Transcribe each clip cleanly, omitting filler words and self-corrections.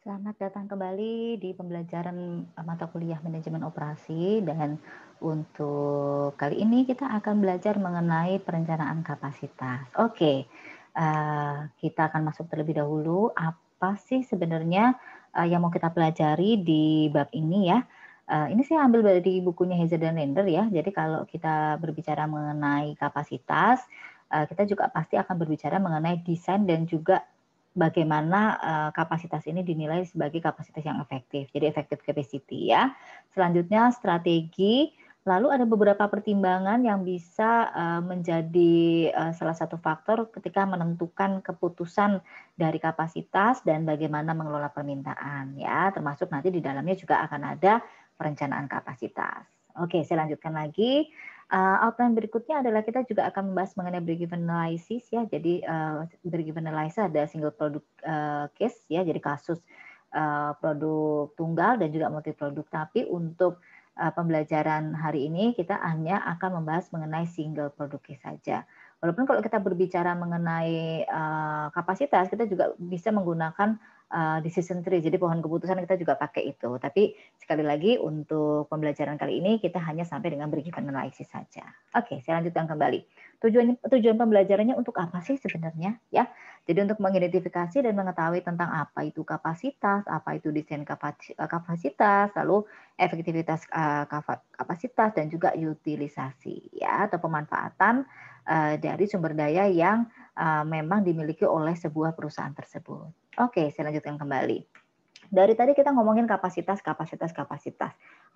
Selamat datang kembali di pembelajaran mata kuliah manajemen operasi dan untuk kali ini kita akan belajar mengenai perencanaan kapasitas. Oke, kita akan masuk terlebih dahulu apa sih sebenarnya yang mau kita pelajari di bab ini ya. Ini saya ambil dari bukunya Hazer dan Render ya. Jadi kalau kita berbicara mengenai kapasitas, kita juga pasti akan berbicara mengenai desain dan juga bagaimana kapasitas ini dinilai sebagai kapasitas yang efektif. Jadi effective capacity ya. Selanjutnya strategi, lalu ada beberapa pertimbangan yang bisa menjadi salah satu faktor ketika menentukan keputusan dari kapasitas dan bagaimana mengelola permintaan ya. Termasuk nanti di dalamnya juga akan ada perencanaan kapasitas. Oke, saya lanjutkan lagi. Outline berikutnya adalah kita juga akan membahas mengenai break-even analysis ya. Jadi break-even analysis ada single product case ya, jadi kasus produk tunggal dan juga multi produk. Tapi untuk pembelajaran hari ini kita hanya akan membahas mengenai single product case saja. Walaupun kalau kita berbicara mengenai kapasitas, kita juga bisa menggunakan decision tree. Jadi pohon keputusan kita juga pakai itu. Tapi sekali lagi untuk pembelajaran kali ini kita hanya sampai dengan break-even analysis saja. Oke, saya lanjutkan kembali. Tujuan pembelajarannya untuk apa sih sebenarnya ya? Jadi untuk mengidentifikasi dan mengetahui tentang apa itu kapasitas, apa itu desain kapasitas, lalu efektivitas kapasitas dan juga utilisasi ya atau pemanfaatan dari sumber daya yang memang dimiliki oleh sebuah perusahaan tersebut. Oke, saya lanjutkan kembali. Dari tadi kita ngomongin kapasitas.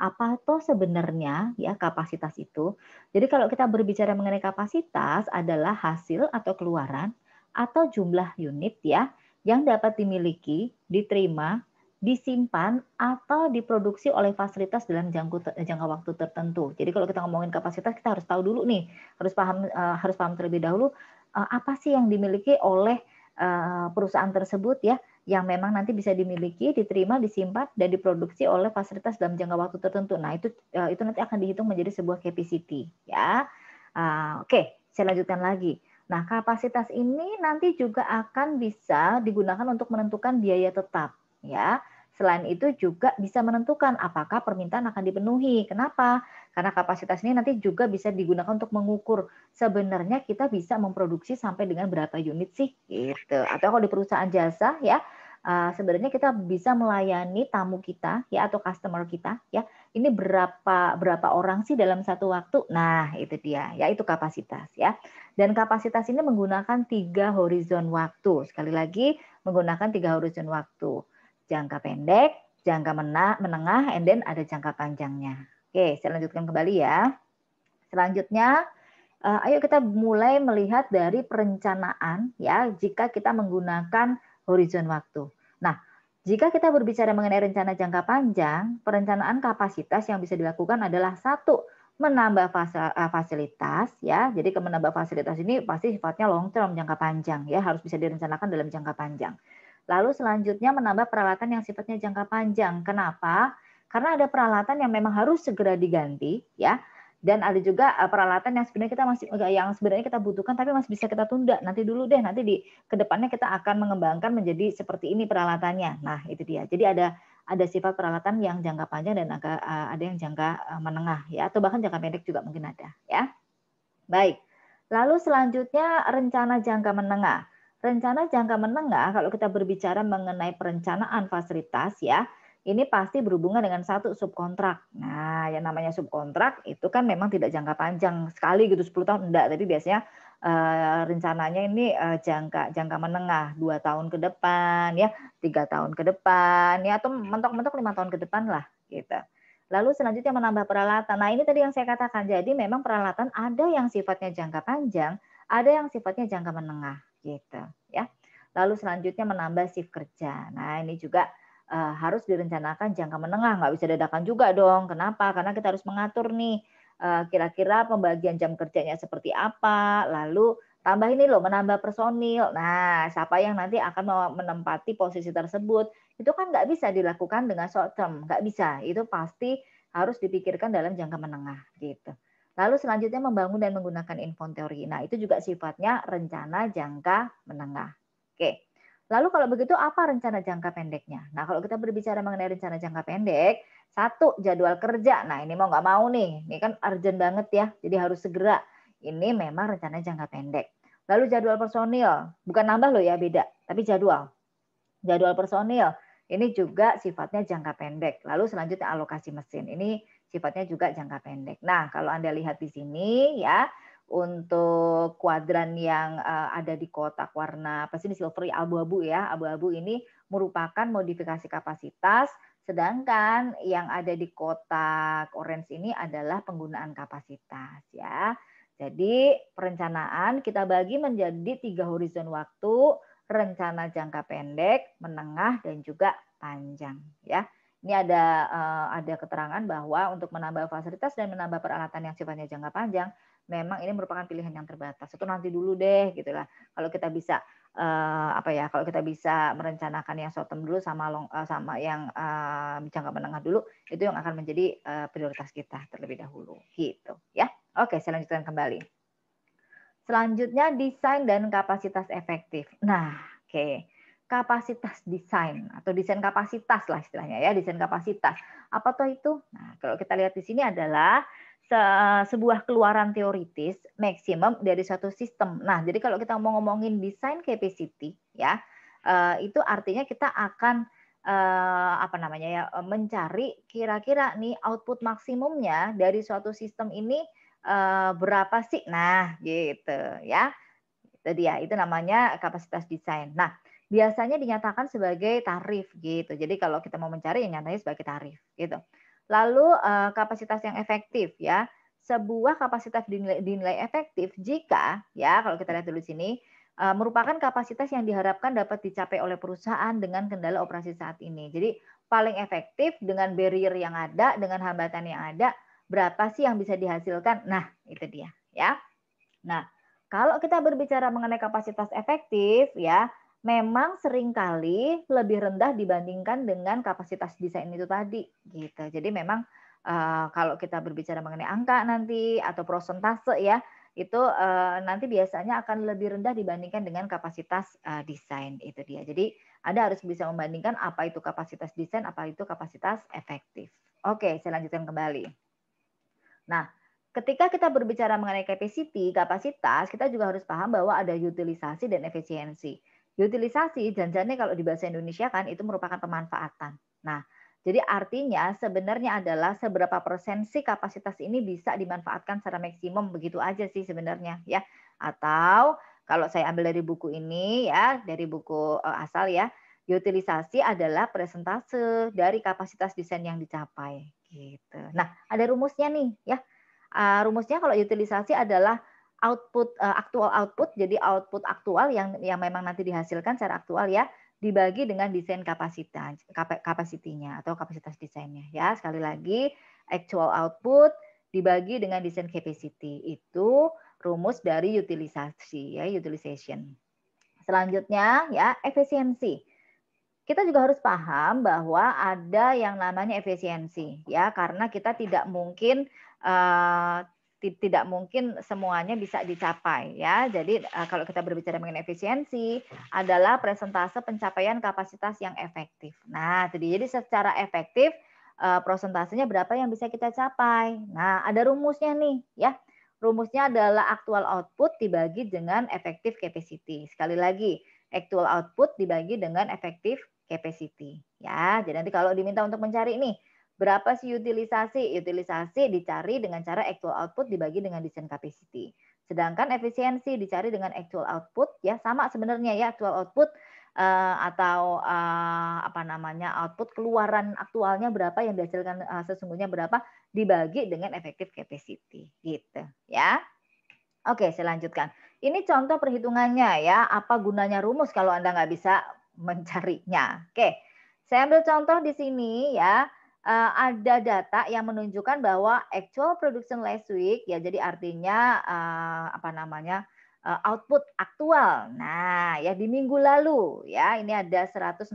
Apa toh sebenarnya ya kapasitas itu? Jadi kalau kita berbicara mengenai kapasitas adalah hasil atau keluaran atau jumlah unit ya yang dapat dimiliki, diterima, disimpan atau diproduksi oleh fasilitas dalam jangka waktu tertentu. Jadi kalau kita ngomongin kapasitas kita harus tahu dulu nih, harus paham terlebih dahulu apa sih yang dimiliki oleh perusahaan tersebut ya yang memang nanti bisa dimiliki, diterima, disimpan, dan diproduksi oleh fasilitas dalam jangka waktu tertentu. Nah, itu nanti akan dihitung menjadi sebuah capacity, ya. Oke, saya lanjutkan lagi. Nah, kapasitas ini nanti juga akan bisa digunakan untuk menentukan biaya tetap, ya. Selain itu juga bisa menentukan apakah permintaan akan dipenuhi. Kenapa? Karena kapasitas ini nanti juga bisa digunakan untuk mengukur sebenarnya kita bisa memproduksi sampai dengan berapa unit sih, gitu. Atau kalau di perusahaan jasa ya, sebenarnya kita bisa melayani tamu kita ya atau customer kita ya. Ini berapa orang sih dalam satu waktu? Nah, itu dia, ya itu kapasitas ya. Dan kapasitas ini menggunakan 3 horizon waktu. Sekali lagi menggunakan 3 horizon waktu. Jangka pendek, jangka menengah, and then ada jangka panjangnya. Oke, saya lanjutkan kembali ya. Selanjutnya, ayo kita mulai melihat dari perencanaan ya jika kita menggunakan horizon waktu. Nah, jika kita berbicara mengenai rencana jangka panjang, perencanaan kapasitas yang bisa dilakukan adalah satu, menambah fasilitas ya. Jadi menambah fasilitas ini pasti sifatnya long term, jangka panjang ya, harus bisa direncanakan dalam jangka panjang. Lalu selanjutnya menambah peralatan yang sifatnya jangka panjang. Kenapa? Karena ada peralatan yang memang harus segera diganti ya. Dan ada juga peralatan yang sebenarnya kita butuhkan tapi masih bisa kita tunda. Nanti dulu deh, nanti di kedepannya kita akan mengembangkan menjadi seperti ini peralatannya. Nah, itu dia. Jadi ada sifat peralatan yang jangka panjang dan ada yang jangka menengah ya atau bahkan jangka pendek juga mungkin ada ya. Baik. Lalu selanjutnya rencana jangka menengah. Rencana jangka menengah kalau kita berbicara mengenai perencanaan fasilitas ya, ini pasti berhubungan dengan satu subkontrak. Nah, yang namanya subkontrak itu kan memang tidak jangka panjang sekali gitu 10 tahun enggak, tapi biasanya rencananya ini jangka menengah 2 tahun ke depan ya, 3 tahun ke depan ya atau mentok-mentok 5 tahun ke depan lah gitu. Lalu selanjutnya menambah peralatan. Nah, ini tadi yang saya katakan. Jadi memang peralatan ada yang sifatnya jangka panjang, ada yang sifatnya jangka menengah gitu ya. Lalu selanjutnya menambah shift kerja. Nah, ini juga harus direncanakan jangka menengah, nggak bisa dadakan juga dong. Kenapa? Karena kita harus mengatur nih kira-kira pembagian jam kerjanya seperti apa, lalu tambah ini loh menambah personil. Nah, siapa yang nanti akan menempati posisi tersebut itu kan nggak bisa dilakukan dengan short term, nggak bisa. Itu pasti harus dipikirkan dalam jangka menengah gitu. Lalu selanjutnya membangun dan menggunakan inventory. Nah, itu juga sifatnya rencana jangka menengah. Oke. Lalu kalau begitu apa rencana jangka pendeknya? Nah, kalau kita berbicara mengenai rencana jangka pendek, satu jadwal kerja. Nah, ini mau nggak mau nih, ini kan urgent banget ya, jadi harus segera. Ini memang rencana jangka pendek. Lalu jadwal personil, bukan nambah loh ya, beda, tapi jadwal. Jadwal personil, ini juga sifatnya jangka pendek. Lalu selanjutnya alokasi mesin, ini sifatnya juga jangka pendek. Nah, kalau Anda lihat di sini ya, untuk kuadran yang ada di kotak warna apa sih, ini silver abu-abu ya, abu-abu ini merupakan modifikasi kapasitas, sedangkan yang ada di kotak orange ini adalah penggunaan kapasitas ya. Jadi perencanaan kita bagi menjadi 3 horizon waktu, rencana jangka pendek, menengah, dan juga panjang ya. Ini ada keterangan bahwa untuk menambah fasilitas dan menambah peralatan yang sifatnya jangka panjang, memang ini merupakan pilihan yang terbatas. Itu nanti dulu deh, gitulah. Kalau kita bisa kalau kita bisa merencanakan yang short term dulu sama yang jangka menengah dulu, itu yang akan menjadi prioritas kita terlebih dahulu, gitu ya. Oke, saya lanjutkan kembali. Selanjutnya desain dan kapasitas efektif. Nah, oke. Kapasitas desain atau desain kapasitas lah istilahnya ya, desain kapasitas. Apa tuh itu? Nah, kalau kita lihat di sini adalah sebuah keluaran teoritis maksimum dari suatu sistem. Nah, jadi kalau kita mau ngomongin desain capacity ya, itu artinya kita akan mencari kira-kira nih output maksimumnya dari suatu sistem ini berapa sih? Nah, gitu ya. Itu dia, itu namanya kapasitas desain. Nah, biasanya dinyatakan sebagai tarif gitu. Jadi kalau kita mau mencari yang nyatanya sebagai tarif gitu. Lalu kapasitas yang efektif ya. Sebuah kapasitas dinilai efektif jika ya kalau kita lihat dulu sini merupakan kapasitas yang diharapkan dapat dicapai oleh perusahaan dengan kendala operasi saat ini. Jadi paling efektif dengan barrier yang ada, dengan hambatan yang ada, berapa sih yang bisa dihasilkan? Nah, itu dia ya. Nah, kalau kita berbicara mengenai kapasitas efektif ya, memang seringkali lebih rendah dibandingkan dengan kapasitas desain itu tadi gitu. Jadi memang kalau kita berbicara mengenai angka nanti atau prosentase ya, itu nanti biasanya akan lebih rendah dibandingkan dengan kapasitas desain itu dia. Jadi Anda harus bisa membandingkan apa itu kapasitas desain, apa itu kapasitas efektif. Oke, saya lanjutkan kembali. Nah, ketika kita berbicara mengenai capacity, kapasitas, kita juga harus paham bahwa ada utilisasi dan efisiensi. Utilisasi, janjinya kalau di bahasa Indonesia kan itu merupakan pemanfaatan. Nah, jadi artinya sebenarnya adalah seberapa persen sih kapasitas ini bisa dimanfaatkan secara maksimum, begitu aja sih sebenarnya ya. Atau kalau saya ambil dari buku ini ya, dari buku asal ya, utilisasi adalah presentase dari kapasitas desain yang dicapai gitu. Nah, ada rumusnya nih ya. Rumusnya kalau utilisasi adalah aktual output, jadi output aktual yang memang nanti dihasilkan secara aktual ya, dibagi dengan desain kapasitinya atau kapasitas desainnya ya. Sekali lagi, actual output dibagi dengan desain capacity. Itu rumus dari utilisasi ya, utilization. Selanjutnya ya, efisiensi. Kita juga harus paham bahwa ada yang namanya efisiensi ya, karena kita tidak mungkin semuanya bisa dicapai ya. Jadi kalau kita berbicara mengenai efisiensi adalah persentase pencapaian kapasitas yang efektif. Nah, jadi secara efektif prosentasenya berapa yang bisa kita capai. Nah, ada rumusnya nih ya. Rumusnya adalah actual output dibagi dengan effective capacity. Sekali lagi, actual output dibagi dengan effective capacity ya. Jadi nanti kalau diminta untuk mencari nih berapa sih utilisasi? Utilisasi dicari dengan cara actual output dibagi dengan design capacity. Sedangkan efisiensi dicari dengan actual output ya, sama sebenarnya ya, actual output output keluaran aktualnya berapa yang dihasilkan sesungguhnya berapa dibagi dengan effective capacity gitu ya. Oke, saya lanjutkan. Ini contoh perhitungannya ya, apa gunanya rumus kalau Anda nggak bisa mencarinya. Oke, saya ambil contoh di sini ya, ada data yang menunjukkan bahwa actual production last week, ya jadi artinya output aktual. Nah, ya di minggu lalu ya, ini ada 148.000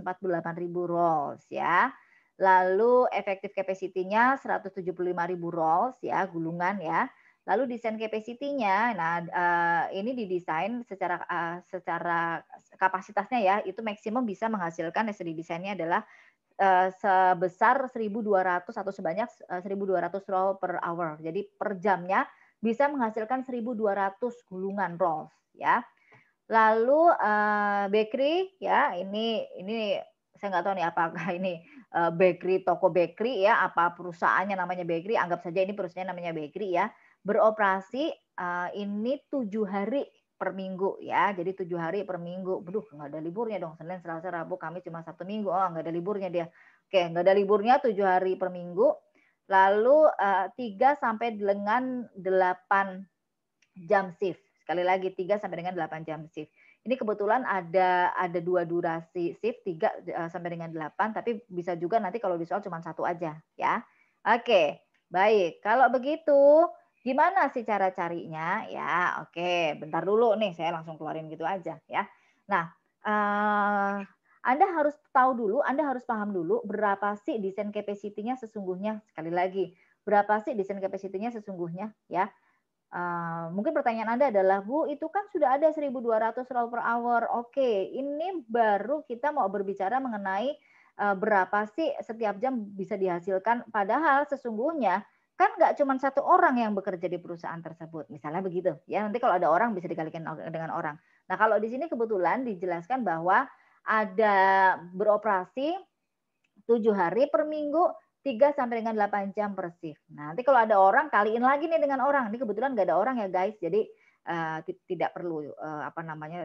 rolls ya. Lalu effective capacity-nya 175.000 rolls ya, gulungan ya. Lalu desain capacity-nya, nah ini didesain secara kapasitasnya ya, itu maksimum bisa menghasilkan SD desainnya adalah sebesar 1.200 atau sebanyak 1.200 roll per hour. Jadi per jamnya bisa menghasilkan 1.200 gulungan rolls ya. Lalu bakery ya, ini saya nggak tahu nih apakah ini bakery, toko bakery ya, apa perusahaannya namanya bakery, anggap saja ini perusahaannya namanya bakery ya, beroperasi ini 7 hari per minggu ya, jadi 7 hari per minggu. Waduh, nggak ada liburnya dong, Senin, Selasa, Rabu, Kamis cuma Sabtu Minggu, oh nggak ada liburnya dia. Oke, nggak ada liburnya 7 hari per minggu. Lalu 3 sampai dengan 8 jam shift. Sekali lagi 3 sampai dengan 8 jam shift. Ini kebetulan ada 2 durasi shift, 3 sampai dengan 8, tapi bisa juga nanti kalau di soal cuma 1 aja ya. Oke, baik. Kalau begitu gimana sih cara carinya? Ya, oke, bentar dulu nih saya langsung keluarin gitu aja ya. Nah, Anda harus tahu dulu, Anda harus paham dulu berapa sih desain capacity-nya sesungguhnya. Sekali lagi, berapa sih desain capacity-nya sesungguhnya ya. Mungkin pertanyaan Anda adalah, "Bu, itu kan sudah ada 1.200 roll per hour." Oke, ini baru kita mau berbicara mengenai, berapa sih setiap jam bisa dihasilkan. Padahal sesungguhnya kan nggak cuma satu orang yang bekerja di perusahaan tersebut, misalnya begitu ya. Nanti kalau ada orang bisa dikalikan dengan orang. Nah, kalau di sini kebetulan dijelaskan bahwa ada beroperasi 7 hari per minggu, 3 sampai dengan 8 jam per shift. Nah, nanti kalau ada orang kaliin lagi nih dengan orang. Ini kebetulan nggak ada orang ya guys, jadi tidak perlu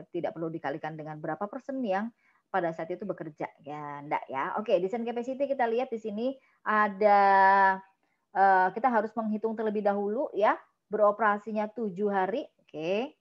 tidak perlu dikalikan dengan berapa persen yang pada saat itu bekerja ya, enggak ya. Oke, desain capacity kita lihat di sini ada kita harus menghitung terlebih dahulu ya, beroperasinya 7 hari. Oke,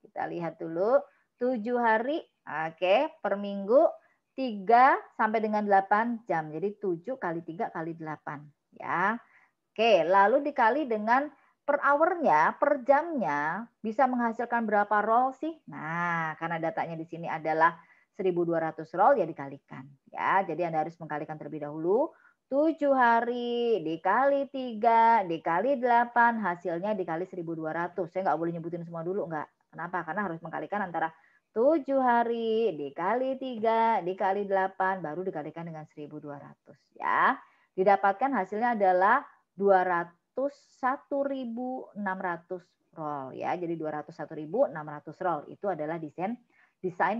kita lihat dulu 7 hari, oke, per minggu 3 sampai dengan 8 jam. Jadi 7 kali 3 kali 8 ya. Oke, lalu dikali dengan per hour-nya, per jamnya bisa menghasilkan berapa roll sih? Nah, karena datanya di sini adalah 1.200 roll ya dikalikan ya. Jadi Anda harus mengkalikan terlebih dahulu 7 hari dikali 3 dikali 8 hasilnya dikali 1.200. Saya nggak boleh nyebutin semua dulu, nggak. Kenapa? Karena harus mengkalikan antara 7 hari dikali 3 dikali 8 baru dikalikan dengan 1.200 ya. Didapatkan hasilnya adalah 201.600 roll ya. Jadi 201.600 roll itu adalah desain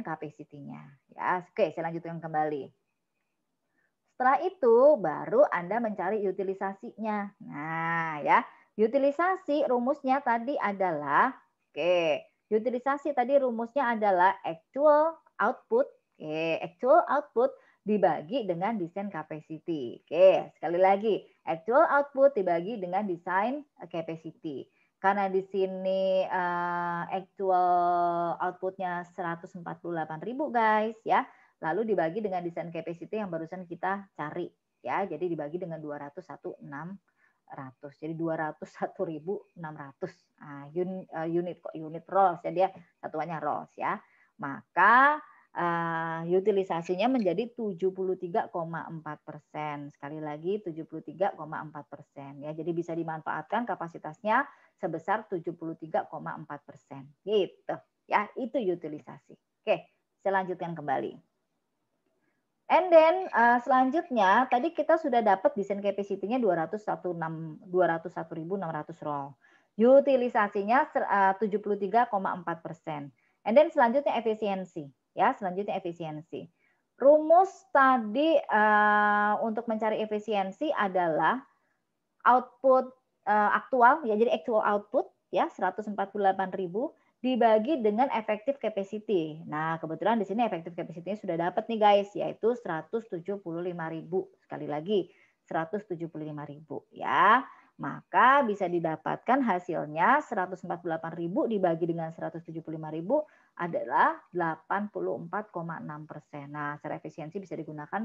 capacity-nya ya. Oke, saya lanjutkan kembali. Setelah itu baru Anda mencari utilisasinya. Nah, ya. Utilisasi rumusnya tadi adalah utilisasi tadi rumusnya adalah actual output, actual output dibagi dengan desain capacity. Sekali lagi, actual output dibagi dengan desain capacity. Karena di sini actual outputnya 148.000 guys ya. Lalu dibagi dengan desain capacity yang barusan kita cari ya. Jadi dibagi dengan 201.600. Jadi 201.600 unit rolls ya, dia satuannya rolls ya. Maka utilisasinya menjadi 73,4%. Sekali lagi 73,4% ya. Jadi bisa dimanfaatkan kapasitasnya sebesar 73,4%. Gitu ya, itu utilisasi. Oke, saya lanjutkan kembali. And then selanjutnya tadi kita sudah dapat desain capacity-nya 201.600 roll. Utilisasinya 73,4%. And then selanjutnya efisiensi ya, selanjutnya efisiensi. Rumus tadi untuk mencari efisiensi adalah output aktual ya, jadi actual output ya 148.000 dibagi dengan effective capacity. Nah, kebetulan di sini effective capacity-nya sudah dapat nih guys, yaitu 175.000. Sekali lagi, 175.000 ya. Maka bisa didapatkan hasilnya 148.000 dibagi dengan 175.000 adalah 84,6%. Nah, secara efisiensi bisa digunakan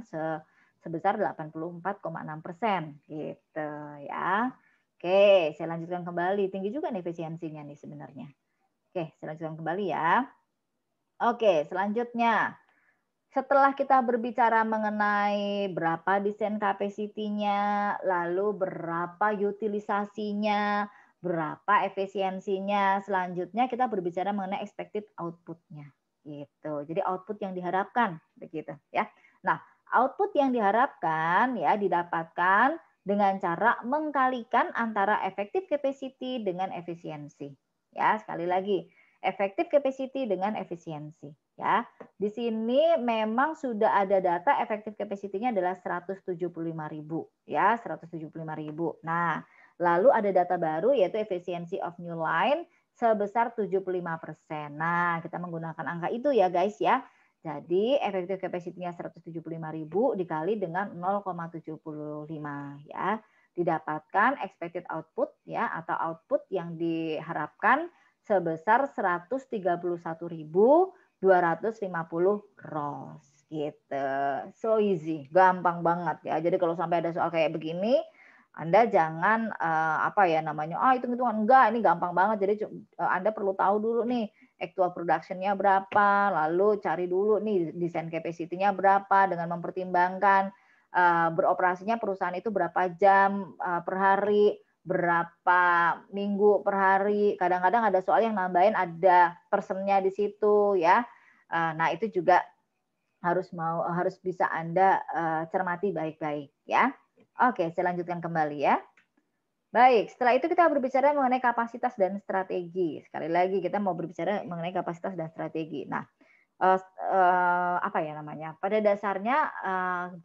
sebesar 84,6% gitu ya. Oke, saya lanjutkan kembali. Tinggi juga nih efisiensinya nih sebenarnya. Oke, saya lanjutkan kembali ya. Oke, selanjutnya. Setelah kita berbicara mengenai berapa desain capacity-nya, lalu berapa utilisasinya, berapa efisiensinya. Selanjutnya kita berbicara mengenai expected output-nya gitu. Jadi output yang diharapkan begitu ya. Nah, output yang diharapkan ya didapatkan dengan cara mengkalikan antara effective capacity dengan efisiensi. Ya, sekali lagi, effective capacity dengan efisiensi ya. Di sini memang sudah ada data effective capacity-nya adalah 175.000 ya, 175.000. Nah, lalu ada data baru yaitu efficiency of new line sebesar 75%. Nah, kita menggunakan angka itu ya guys ya. Jadi effective capacity-nya 175.000 dikali dengan 0,75 ya. Didapatkan expected output ya atau output yang diharapkan sebesar 131.250 ROS gitu. So easy, gampang banget ya. Jadi kalau sampai ada soal kayak begini, Anda jangan apa ya namanya, hitung-hitungan enggak, ini gampang banget. Jadi Anda perlu tahu dulu nih actual production-nya berapa, lalu cari dulu nih design capacity-nya berapa dengan mempertimbangkan beroperasinya perusahaan itu berapa jam per hari, berapa minggu per hari. Kadang-kadang ada soal yang nambahin ada personnya di situ ya. Nah, itu juga harus bisa Anda cermati baik-baik ya. Oke, saya lanjutkan kembali ya. Baik, setelah itu kita berbicara mengenai kapasitas dan strategi. Sekali lagi kita mau berbicara mengenai kapasitas dan strategi. Nah, apa ya namanya? Pada dasarnya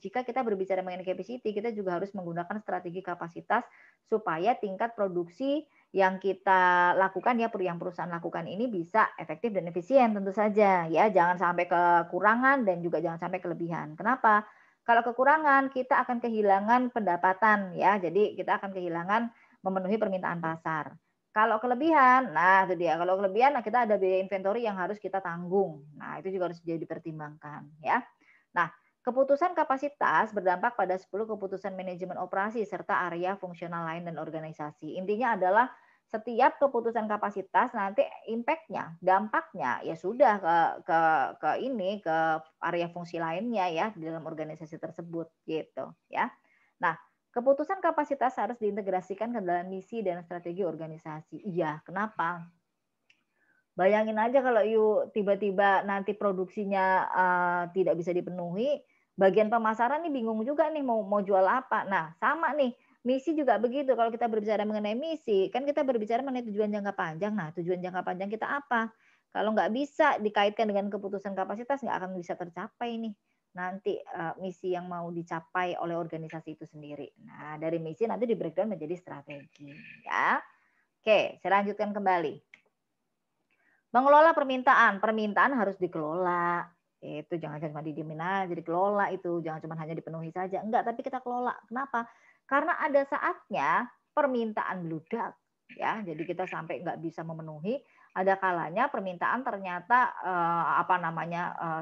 jika kita berbicara mengenai capacity, kita juga harus menggunakan strategi kapasitas supaya tingkat produksi yang kita lakukan ya yang perusahaan lakukan ini bisa efektif dan efisien tentu saja ya. Jangan sampai kekurangan dan juga jangan sampai kelebihan. Kenapa? Kalau kekurangan kita akan kehilangan pendapatan ya. Jadi kita akan kehilangan memenuhi permintaan pasar. Kalau kelebihan, nah itu dia. Kalau kelebihan, nah kita ada biaya inventory yang harus kita tanggung. Nah itu juga harus jadi dipertimbangkan ya. Nah keputusan kapasitas berdampak pada 10 keputusan manajemen operasi serta area fungsional lain dan organisasi. Intinya adalah setiap keputusan kapasitas nanti impact-nya, dampaknya ya sudah ke ini ke area fungsi lainnya ya di dalam organisasi tersebut gitu ya. Nah, keputusan kapasitas harus diintegrasikan ke dalam misi dan strategi organisasi. Iya, kenapa? Bayangin aja kalau tiba-tiba nanti produksinya tidak bisa dipenuhi, bagian pemasaran nih bingung juga nih mau jual apa. Nah, sama nih, misi juga begitu. Kalau kita berbicara mengenai misi, kan kita berbicara mengenai tujuan jangka panjang. Nah, tujuan jangka panjang kita apa? Kalau nggak bisa dikaitkan dengan keputusan kapasitas, nggak akan bisa tercapai nih nanti misi yang mau dicapai oleh organisasi itu sendiri. Nah, dari misi nanti di breakdown menjadi strategi. Ya, oke, saya lanjutkan kembali. Mengelola permintaan, permintaan harus dikelola. Itu jangan cuma didiemin aja, dikelola itu. Jangan cuma hanya dipenuhi saja. Enggak, tapi kita kelola. Kenapa? Karena ada saatnya permintaan meludak. Ya, jadi kita sampai nggak bisa memenuhi. Ada kalanya permintaan ternyata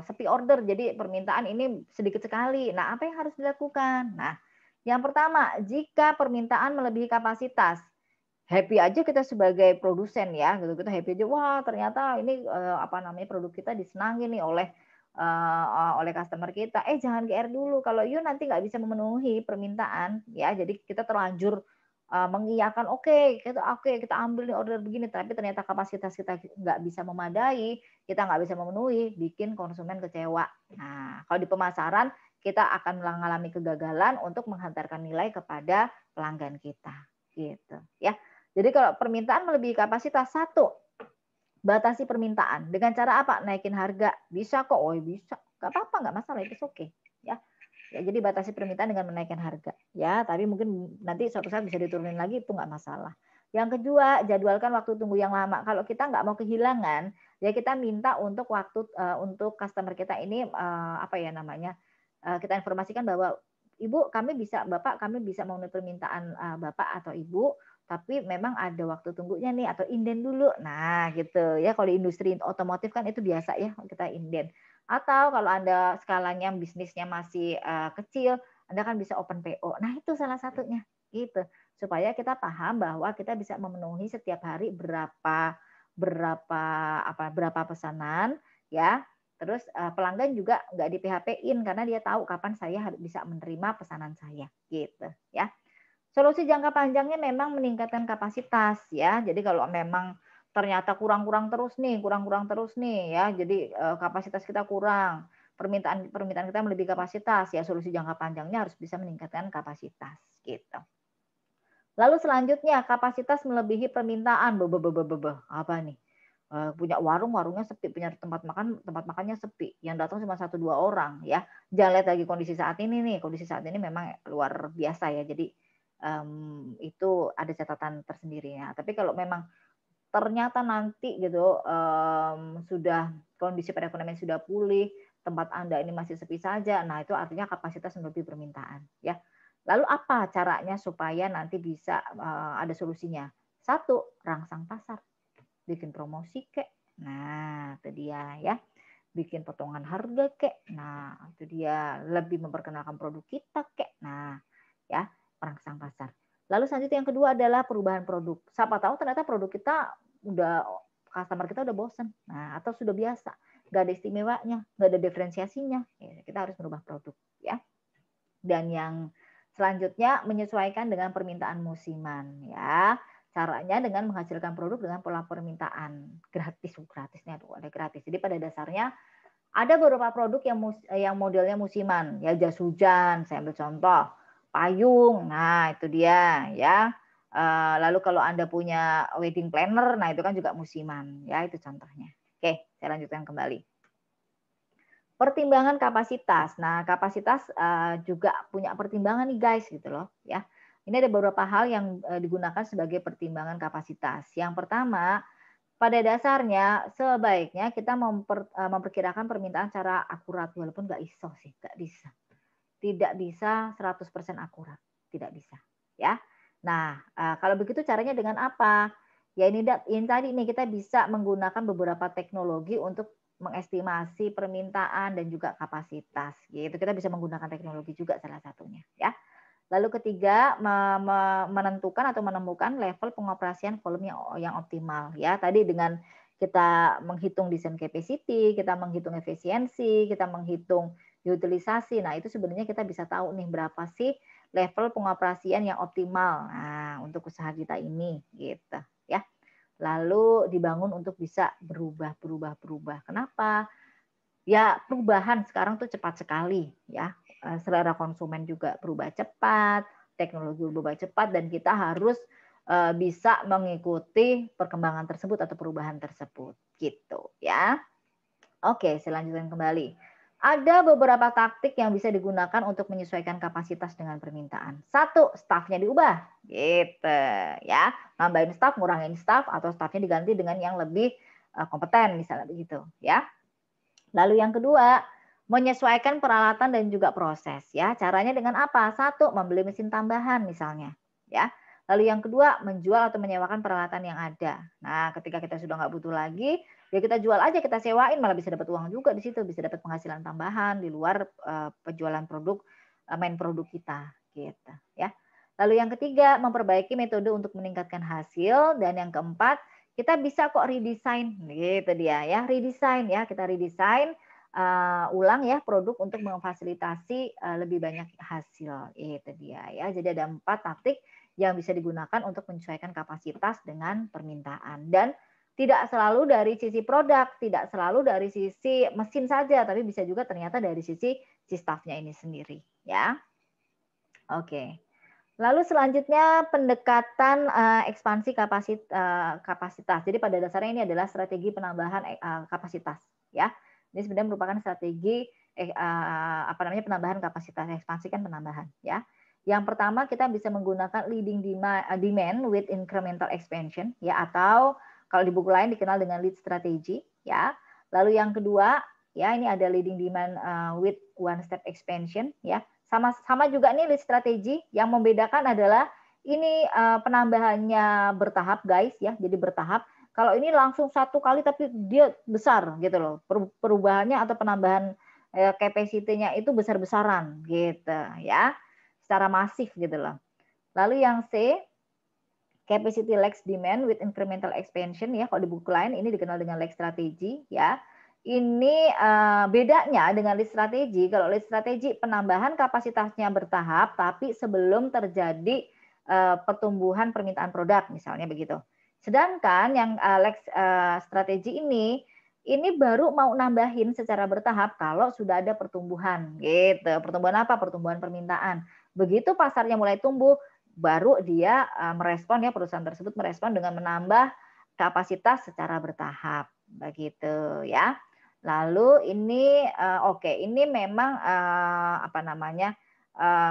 sepi order. Jadi permintaan ini sedikit sekali. Nah, apa yang harus dilakukan? Nah, yang pertama, jika permintaan melebihi kapasitas, happy aja kita sebagai produsen ya gitu, kita happy aja, wah ternyata ini produk kita disenangi nih oleh customer kita. Jangan GR dulu, kalau you nanti nggak bisa memenuhi permintaan ya, jadi kita terlanjur mengiyakan kita ambil nih order begini, tapi ternyata kapasitas kita nggak bisa memadai, kita nggak bisa memenuhi, bikin konsumen kecewa. Nah, kalau di pemasaran kita akan mengalami kegagalan untuk menghantarkan nilai kepada pelanggan kita gitu ya. Jadi kalau permintaan melebihi kapasitas, satu, batasi permintaan. Dengan cara apa? Naikin harga. Bisa kok, bisa. Gak apa-apa, gak masalah, itu oke. Ya. Ya, jadi batasi permintaan dengan menaikkan harga. Ya, tapi mungkin nanti suatu saat bisa diturunin lagi, itu nggak masalah. Yang kedua, jadwalkan waktu tunggu yang lama. Kalau kita nggak mau kehilangan, ya kita minta untuk waktu untuk customer kita ini kita informasikan bahwa Ibu, Bapak, kami bisa memenuhi permintaan Bapak atau Ibu, tapi memang ada waktu tunggunya nih atau inden dulu. Nah, gitu ya. Kalau di industri otomotif kan itu biasa ya, kita inden. Atau kalau Anda skalanya bisnisnya masih kecil, Anda kan bisa open PO. Nah, itu salah satunya. Gitu. Supaya kita paham bahwa kita bisa memenuhi setiap hari berapa pesanan ya. Terus pelanggan juga nggak di PHP-in karena dia tahu kapan saya bisa menerima pesanan saya gitu ya. Solusi jangka panjangnya memang meningkatkan kapasitas ya. Jadi kalau memang ternyata kurang-kurang terus nih ya. Jadi kapasitas kita kurang, permintaan permintaan kita melebihi kapasitas ya. Solusi jangka panjangnya harus bisa meningkatkan kapasitas gitu. Lalu selanjutnya kapasitas melebihi permintaan. Apa nih? Punya warung, warungnya sepi, punya tempat makannya sepi, yang datang cuma 1-2 orang ya. Jangan lihat lagi kondisi saat ini nih, kondisi saat ini memang luar biasa ya. Jadi itu ada catatan tersendirinya. Tapi kalau memang ternyata nanti gitu sudah kondisi perekonomian sudah pulih, tempat Anda ini masih sepi saja, nah itu artinya kapasitas melebihi permintaan ya. Lalu apa caranya supaya nanti bisa ada solusinya? Satu, rangsang pasar, bikin promosi kek. Nah, itu dia ya. Bikin potongan harga kek. Nah, itu dia. Lebih memperkenalkan produk kita kek. Nah, ya, perangsang pasar. Lalu selanjutnya yang kedua adalah perubahan produk. Siapa tahu ternyata produk kita udah customer kita udah bosen. Nah, atau sudah biasa. Gak ada istimewanya, gak ada diferensiasinya. Ya, kita harus merubah produk ya. Dan yang selanjutnya menyesuaikan dengan permintaan musiman ya. Caranya dengan menghasilkan produk dengan pola permintaan gratis nih, aduh ada gratis. Jadi pada dasarnya ada beberapa produk yang modelnya musiman ya, jas hujan saya ambil contoh, payung, nah itu dia ya. Lalu kalau Anda punya wedding planner, nah itu kan juga musiman ya, itu contohnya. Oke, saya lanjutkan kembali. Pertimbangan kapasitas. Nah, kapasitas juga punya pertimbangan nih guys gitu loh ya. Ini ada beberapa hal yang digunakan sebagai pertimbangan kapasitas. Yang pertama, pada dasarnya sebaiknya kita memperkirakan permintaan secara akurat walaupun nggak iso sih, nggak bisa. Tidak bisa 100% akurat, tidak bisa ya. Nah, kalau begitu caranya dengan apa? Ya ini tadi nih kita bisa menggunakan beberapa teknologi untuk mengestimasi permintaan dan juga kapasitas gitu. Kita bisa menggunakan teknologi juga salah satunya ya. Lalu ketiga menentukan atau menemukan level pengoperasian volume yang optimal ya. Tadi dengan kita menghitung design capacity, kita menghitung efisiensi, kita menghitung utilisasi. Nah, itu sebenarnya kita bisa tahu nih berapa sih level pengoperasian yang optimal. Nah, untuk usaha kita ini gitu ya. Lalu dibangun untuk bisa berubah. Kenapa? Ya perubahan sekarang tuh cepat sekali ya. Selera konsumen juga berubah cepat, teknologi berubah cepat dan kita harus bisa mengikuti perkembangan tersebut atau perubahan tersebut gitu ya. Oke, saya lanjutkan kembali. Ada beberapa taktik yang bisa digunakan untuk menyesuaikan kapasitas dengan permintaan. Satu, staffnya diubah, gitu ya. Nambahin staff, ngurangin staff, atau staffnya diganti dengan yang lebih kompeten, misalnya begitu ya. Lalu yang kedua, menyesuaikan peralatan dan juga proses ya. Caranya dengan apa? Satu, membeli mesin tambahan misalnya ya. Lalu yang kedua, menjual atau menyewakan peralatan yang ada. Nah, ketika kita sudah nggak butuh lagi, ya kita jual aja, kita sewain, malah bisa dapat uang juga di situ, bisa dapat penghasilan tambahan di luar penjualan produk main produk kita gitu ya. Lalu yang ketiga, memperbaiki metode untuk meningkatkan hasil dan yang keempat, kita bisa kok redesign gitu dia ya, redesign ya, kita redesign ulang ya produk untuk memfasilitasi lebih banyak hasil itu dia ya. Jadi ada 4 taktik yang bisa digunakan untuk menyesuaikan kapasitas dengan permintaan dan tidak selalu dari sisi produk, tidak selalu dari sisi mesin saja, tapi bisa juga ternyata dari sisi si staffnya ini sendiri ya. Oke. Lalu selanjutnya pendekatan ekspansi kapasitas. Jadi pada dasarnya ini adalah strategi penambahan kapasitas ya. Ini sebenarnya merupakan strategi penambahan kapasitas, ekspansi kan penambahan ya. Yang pertama kita bisa menggunakan leading demand with incremental expansion ya, atau kalau di buku lain dikenal dengan lead strategy ya. Lalu yang kedua ya, ini ada leading demand with one step expansion ya. Sama juga nih lead strategy, yang membedakan adalah ini penambahannya bertahap guys ya, jadi bertahap. Kalau ini langsung satu kali tapi dia besar gitu loh, perubahannya atau penambahan capacity-nya itu besar-besaran gitu ya, secara masif gitu loh. Lalu yang C, capacity lags demand with incremental expansion ya, kalau di buku lain ini dikenal dengan lag strategy ya. Ini bedanya dengan lead strategy. Kalau lead strategy penambahan kapasitasnya bertahap, tapi sebelum terjadi pertumbuhan permintaan produk misalnya begitu. Sedangkan yang strategi ini baru mau nambahin secara bertahap kalau sudah ada pertumbuhan gitu. Pertumbuhan apa? Pertumbuhan permintaan. Begitu pasarnya mulai tumbuh, baru dia merespon ya, perusahaan tersebut merespon dengan menambah kapasitas secara bertahap begitu ya. Lalu ini ini memang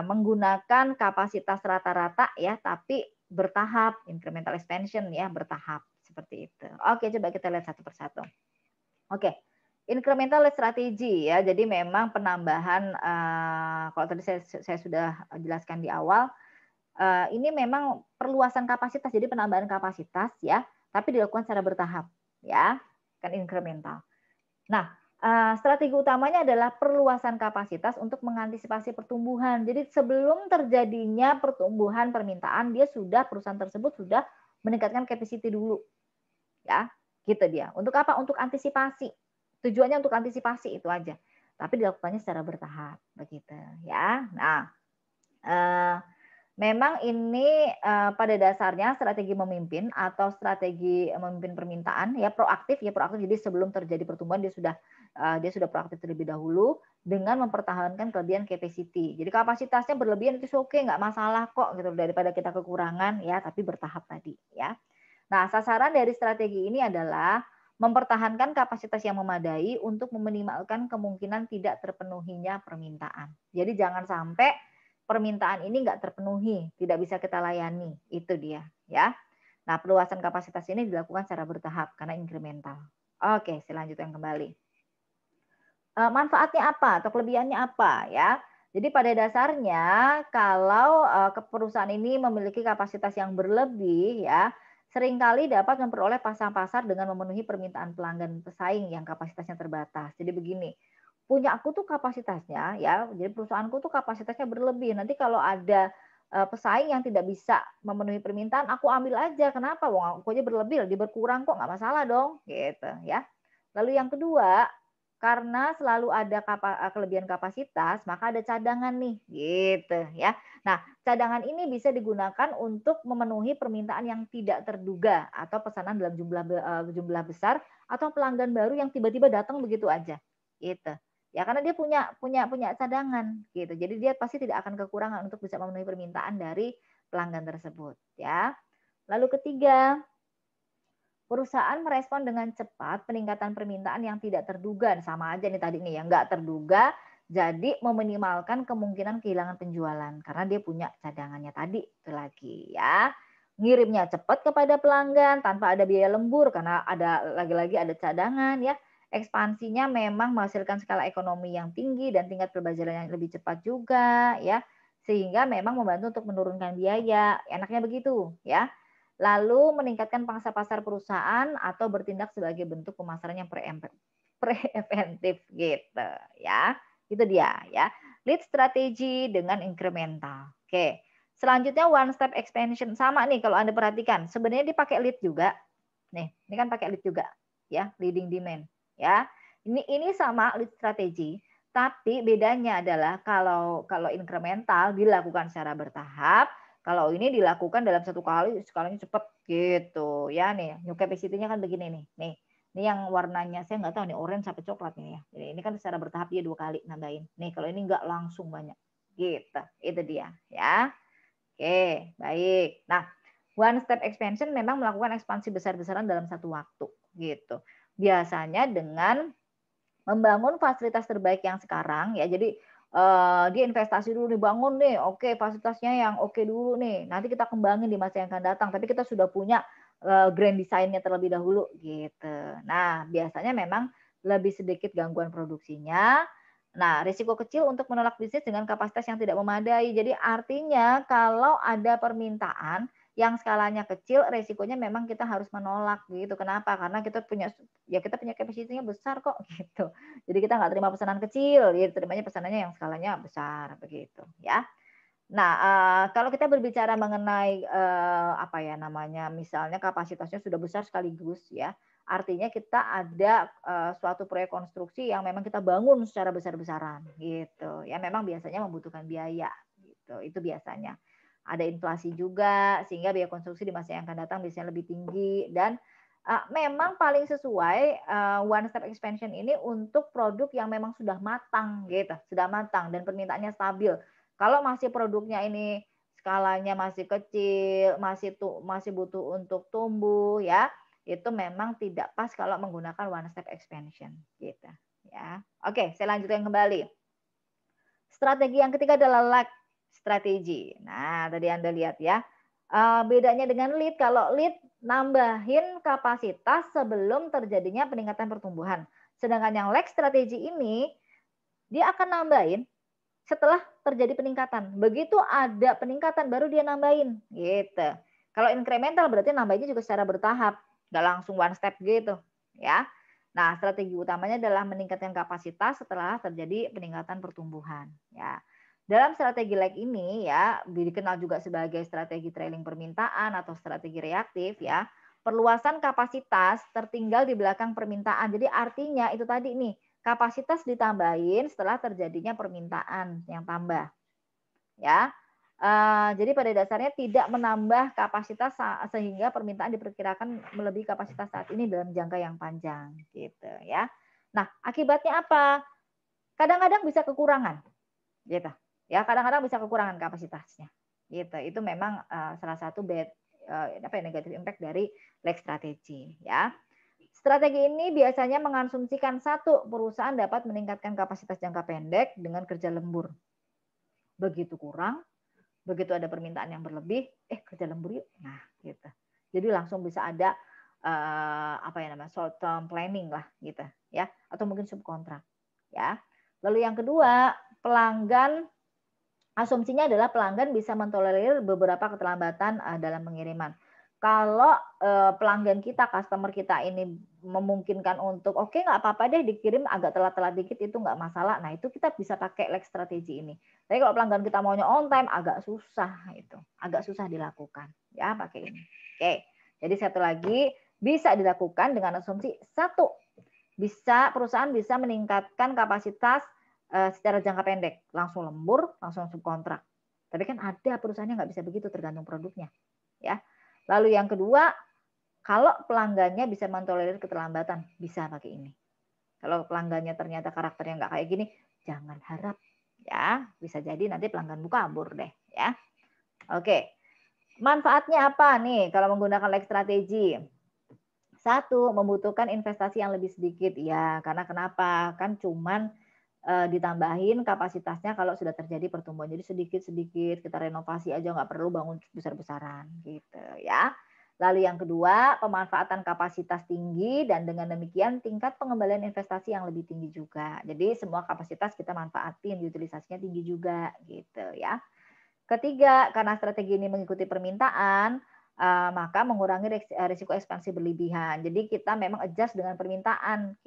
menggunakan kapasitas rata-rata ya, tapi bertahap, incremental expansion ya, bertahap seperti itu. Oke, coba kita lihat satu persatu. Oke, incremental strategi ya. Jadi memang penambahan kalau tadi saya sudah jelaskan di awal, ini memang perluasan kapasitas. Jadi penambahan kapasitas ya, tapi dilakukan secara bertahap ya, kan incremental. Nah, strategi utamanya adalah perluasan kapasitas untuk mengantisipasi pertumbuhan. Jadi sebelum terjadinya pertumbuhan permintaan, perusahaan tersebut sudah meningkatkan capacity dulu. Ya, gitu dia. Untuk apa? Untuk antisipasi. Tujuannya untuk antisipasi itu aja. Tapi dilakukannya secara bertahap, begitu ya. Nah, memang ini pada dasarnya strategi memimpin atau strategi memimpin permintaan ya, proaktif. Jadi sebelum terjadi pertumbuhan dia sudah proaktif terlebih dahulu dengan mempertahankan kelebihan capacity. Jadi kapasitasnya berlebihan itu oke, nggak masalah kok gitu, daripada kita kekurangan ya, tapi bertahap tadi ya. Nah, sasaran dari strategi ini adalah mempertahankan kapasitas yang memadai untuk meminimalkan kemungkinan tidak terpenuhinya permintaan. Jadi jangan sampai permintaan ini nggak terpenuhi, tidak bisa kita layani, itu dia ya. Nah, perluasan kapasitas ini dilakukan secara bertahap karena incremental. Oke, saya lanjutkan kembali. Manfaatnya apa atau kelebihannya apa ya? Jadi pada dasarnya kalau perusahaan ini memiliki kapasitas yang berlebih ya, seringkali dapat memperoleh pasar dengan memenuhi permintaan pelanggan pesaing yang kapasitasnya terbatas. Jadi begini, punya aku tuh kapasitasnya ya, jadi perusahaanku tuh kapasitasnya berlebih. Nanti kalau ada pesaing yang tidak bisa memenuhi permintaan, aku ambil aja. Kenapa? Wong aku aja berlebih, dia berkurang kok, nggak masalah dong, gitu ya. Lalu yang kedua, karena selalu ada kelebihan kapasitas, maka ada cadangan nih, gitu ya. Nah, cadangan ini bisa digunakan untuk memenuhi permintaan yang tidak terduga atau pesanan dalam jumlah besar atau pelanggan baru yang tiba-tiba datang begitu aja, gitu. Ya karena dia punya cadangan, gitu. Jadi dia pasti tidak akan kekurangan untuk bisa memenuhi permintaan dari pelanggan tersebut, ya. Lalu ketiga, perusahaan merespon dengan cepat peningkatan permintaan yang tidak terduga. Sama aja nih tadi nih, yang nggak terduga, jadi meminimalkan kemungkinan kehilangan penjualan karena dia punya cadangannya tadi itu lagi ya. Ngirimnya cepat kepada pelanggan tanpa ada biaya lembur karena lagi-lagi ada cadangan ya. Ekspansinya memang menghasilkan skala ekonomi yang tinggi dan tingkat perbajaran yang lebih cepat juga ya. Sehingga memang membantu untuk menurunkan biaya. Enaknya begitu ya. Lalu meningkatkan pangsa pasar perusahaan atau bertindak sebagai bentuk pemasaran yang preventif gitu ya. Itu dia ya. Lead strategi dengan incremental. Oke. Selanjutnya one step expansion sama nih kalau Anda perhatikan. Sebenarnya dipakai lead juga. Nih, ini kan pakai lead juga ya, leading demand ya. Ini sama lead strategi, tapi bedanya adalah kalau incremental dilakukan secara bertahap, kalau ini dilakukan dalam satu kali, skalanya cepat gitu ya nih. New capacity-nya kan begini nih. Nih, ini yang warnanya saya nggak tahu nih orange sampai coklat nih ya. Jadi ini kan secara bertahap dia 2 kali nambahin. Nih kalau ini nggak langsung banyak. Gitu. Itu dia ya. Oke, baik. Nah, one step expansion memang melakukan ekspansi besar-besaran dalam satu waktu gitu. Biasanya dengan membangun fasilitas terbaik yang sekarang ya. Jadi dia investasi dulu nih, bangun nih, oke fasilitasnya yang oke dulu nih. Nanti kita kembangin di masa yang akan datang. Tapi kita sudah punya grand design-nya terlebih dahulu gitu. Nah, biasanya memang lebih sedikit gangguan produksinya. Nah, risiko kecil untuk menolak bisnis dengan kapasitas yang tidak memadai. Jadi artinya kalau ada permintaan yang skalanya kecil, resikonya memang kita harus menolak gitu. Kenapa? Karena kita punya kapasitinya besar kok gitu. Jadi kita nggak terima pesanan kecil, ya terimanya pesanannya yang skalanya besar begitu ya. Nah, kalau kita berbicara mengenai misalnya kapasitasnya sudah besar sekaligus ya, artinya kita ada suatu proyek konstruksi yang memang kita bangun secara besar-besaran gitu. Ya memang biasanya membutuhkan biaya gitu. Itu biasanya. ada inflasi juga, sehingga biaya konstruksi di masa yang akan datang biasanya lebih tinggi. Dan memang paling sesuai one step expansion ini untuk produk yang memang sudah matang gitu, sudah matang dan permintaannya stabil. Kalau masih produknya ini skalanya masih kecil, masih butuh untuk tumbuh ya, itu memang tidak pas kalau menggunakan one step expansion gitu ya. Oke, saya lanjutkan kembali. Strategi yang ketiga adalah lag strategi. Nah, tadi Anda lihat ya. Bedanya dengan lead, kalau lead nambahin kapasitas sebelum terjadinya peningkatan pertumbuhan. Sedangkan yang lag strategi ini, dia akan nambahin setelah terjadi peningkatan. Begitu ada peningkatan baru dia nambahin gitu. Kalau incremental berarti nambahnya juga secara bertahap, nggak langsung one step gitu ya. Nah, strategi utamanya adalah meningkatkan kapasitas setelah terjadi peningkatan pertumbuhan ya. Dalam strategi lag ini ya, dikenal juga sebagai strategi trailing permintaan atau strategi reaktif ya. Perluasan kapasitas tertinggal di belakang permintaan. Jadi artinya itu tadi nih, kapasitas ditambahin setelah terjadinya permintaan yang tambah. Ya. Jadi pada dasarnya tidak menambah kapasitas sehingga permintaan diperkirakan melebihi kapasitas saat ini dalam jangka yang panjang gitu ya. Nah, akibatnya apa? Kadang-kadang bisa kekurangan gitu. Ya, kadang-kadang bisa kekurangan kapasitasnya. Gitu. Itu memang salah satu negatif impact dari lag strategi ya. Strategi ini biasanya mengasumsikan satu perusahaan dapat meningkatkan kapasitas jangka pendek dengan kerja lembur. Begitu kurang, begitu ada permintaan yang berlebih, kerja lembur yuk. Nah, gitu. Jadi langsung bisa ada short term planning lah gitu ya, atau mungkin subkontrak ya. Lalu yang kedua, pelanggan, asumsinya adalah pelanggan bisa mentolerir beberapa keterlambatan dalam pengiriman. Kalau pelanggan kita, customer kita ini memungkinkan untuk oke, nggak apa-apa deh dikirim agak telat-telat dikit, itu nggak masalah. Nah, itu kita bisa pakai lag strategi ini. Tapi kalau pelanggan kita maunya on time agak susah itu. Agak susah dilakukan ya pakai ini. Oke. Jadi satu lagi bisa dilakukan dengan asumsi satu, perusahaan bisa meningkatkan kapasitas secara jangka pendek, langsung lembur, langsung subkontrak. Tapi kan ada perusahaannya nggak bisa begitu, tergantung produknya ya. Lalu yang kedua, kalau pelanggannya bisa mentolerir keterlambatan, bisa pakai ini. Kalau pelanggannya ternyata karakternya nggak kayak gini, jangan harap ya, bisa jadi nanti pelangganmu kabur deh ya. Oke, manfaatnya apa nih kalau menggunakan lag strategi? Satu, membutuhkan investasi yang lebih sedikit ya, karena kenapa? Kan cuman ditambahin kapasitasnya kalau sudah terjadi pertumbuhan. Jadi sedikit-sedikit kita renovasi aja, nggak perlu bangun besar-besaran gitu ya. Lalu yang kedua, pemanfaatan kapasitas tinggi dan dengan demikian tingkat pengembalian investasi yang lebih tinggi juga. Jadi semua kapasitas kita manfaatin, utilisasinya tinggi juga gitu ya. Ketiga, karena strategi ini mengikuti permintaan, maka mengurangi risiko ekspansi berlebihan. Jadi kita memang adjust dengan permintaan.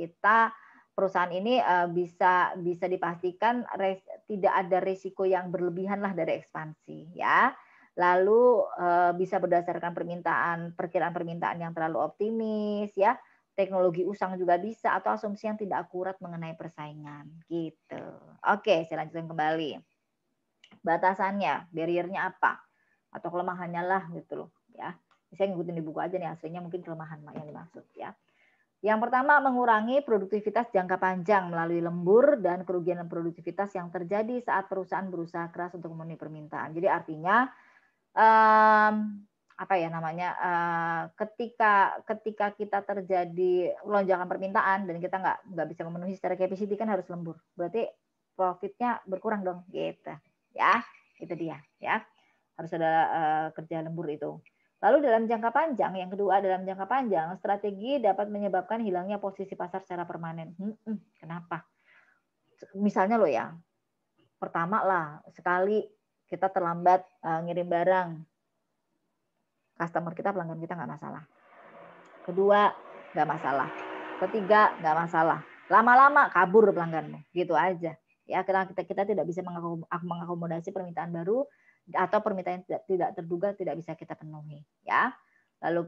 Perusahaan ini bisa dipastikan tidak ada risiko yang berlebihan lah dari ekspansi ya. Lalu bisa berdasarkan perkiraan permintaan yang terlalu optimis ya. Teknologi usang juga bisa, atau asumsi yang tidak akurat mengenai persaingan gitu. Oke, saya lanjutkan kembali. Batasannya, barrier-nya apa? Atau kelemahannya lah gitu loh ya. Saya ngikutin di buku aja nih, aslinya mungkin kelemahan yang dimaksud ya. Yang pertama, mengurangi produktivitas jangka panjang melalui lembur dan kerugian produktivitas yang terjadi saat perusahaan berusaha keras untuk memenuhi permintaan. Jadi artinya ketika kita terjadi lonjakan permintaan dan kita nggak bisa memenuhi secara capacity, kan harus lembur. Berarti profitnya berkurang dong, gitu ya. Itu dia ya. Harus ada kerja lembur itu. Lalu dalam jangka panjang, yang kedua, dalam jangka panjang, strategi dapat menyebabkan hilangnya posisi pasar secara permanen. Kenapa? Misalnya loh ya, pertama lah, sekali kita terlambat ngirim barang, customer kita, pelanggan kita nggak masalah. Kedua, nggak masalah. Ketiga, nggak masalah. Lama-lama kabur pelangganmu, gitu aja. Ya, karena kita tidak bisa mengakomodasi permintaan baru, atau permintaan yang tidak terduga tidak bisa kita penuhi ya. Lalu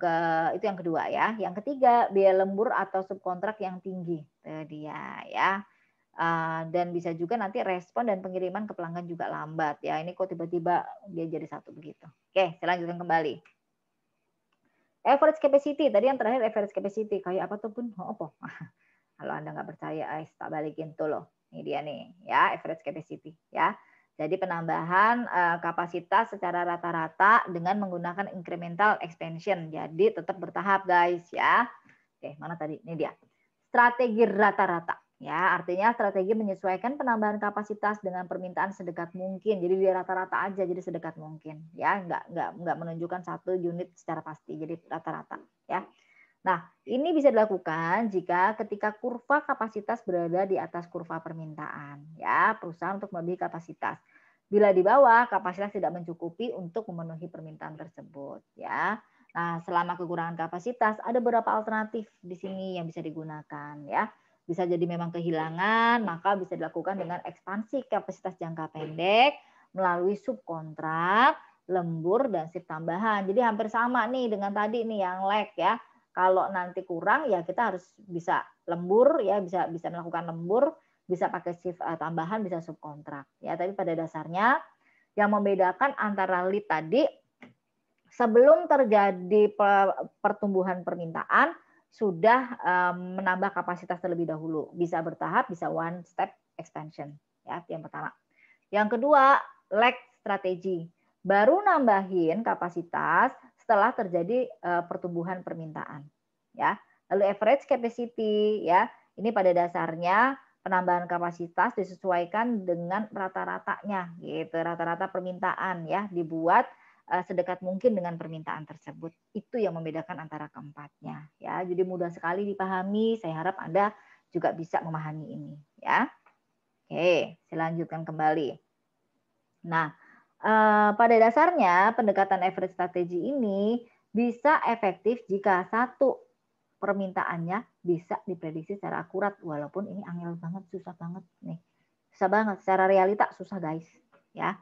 itu yang kedua ya. Yang ketiga, biaya lembur atau subkontrak yang tinggi. Itu dia ya. Dan bisa juga nanti respon dan pengiriman ke pelanggan juga lambat ya. Ini kok tiba-tiba dia jadi satu begitu. Oke, saya lanjutkan kembali. Average capacity, tadi yang terakhir average capacity. Kayak apa tuh pun? Apa? Kalau Anda nggak percaya, tak balikin tuh loh. Ini dia nih, ya average capacity ya. Jadi penambahan kapasitas secara rata-rata dengan menggunakan incremental expansion. Jadi tetap bertahap guys ya. Oke, mana tadi? Ini dia. Strategi rata-rata. Ya, artinya strategi menyesuaikan penambahan kapasitas dengan permintaan sedekat mungkin. Jadi dia rata-rata aja, jadi sedekat mungkin. Ya, nggak menunjukkan satu unit secara pasti. Jadi rata-rata. Ya. Nah, ini bisa dilakukan jika ketika kurva kapasitas berada di atas kurva permintaan. Ya, perusahaan untuk melebihi kapasitas. Bila di bawah, kapasitas tidak mencukupi untuk memenuhi permintaan tersebut. Ya. Nah, selama kekurangan kapasitas, ada beberapa alternatif di sini yang bisa digunakan. Ya. Bisa jadi memang kehilangan, maka bisa dilakukan dengan ekspansi kapasitas jangka pendek melalui subkontrak, lembur, dan shift tambahan. Jadi hampir sama nih dengan tadi nih yang lag ya. Kalau nanti kurang ya kita harus bisa lembur ya, bisa melakukan lembur, bisa pakai shift tambahan, bisa subkontrak ya. Tapi pada dasarnya yang membedakan antara lead tadi sebelum terjadi pertumbuhan permintaan sudah menambah kapasitas terlebih dahulu. Bisa bertahap, bisa one step expansion. Ya, yang pertama. Yang kedua, lag strategi. Baru nambahin kapasitas setelah terjadi pertumbuhan permintaan. Ya. Lalu average capacity ya. Ini pada dasarnya penambahan kapasitas disesuaikan dengan rata-ratanya gitu. Rata-rata permintaan ya dibuat sedekat mungkin dengan permintaan tersebut. Itu yang membedakan antara keempatnya ya. Jadi mudah sekali dipahami. Saya harap Anda juga bisa memahami ini ya. Oke, saya lanjutkan kembali. Nah, pada dasarnya pendekatan average strategy ini bisa efektif jika satu permintaannya bisa diprediksi secara akurat walaupun ini angel banget, susah banget nih. Susah banget secara realita susah guys, ya.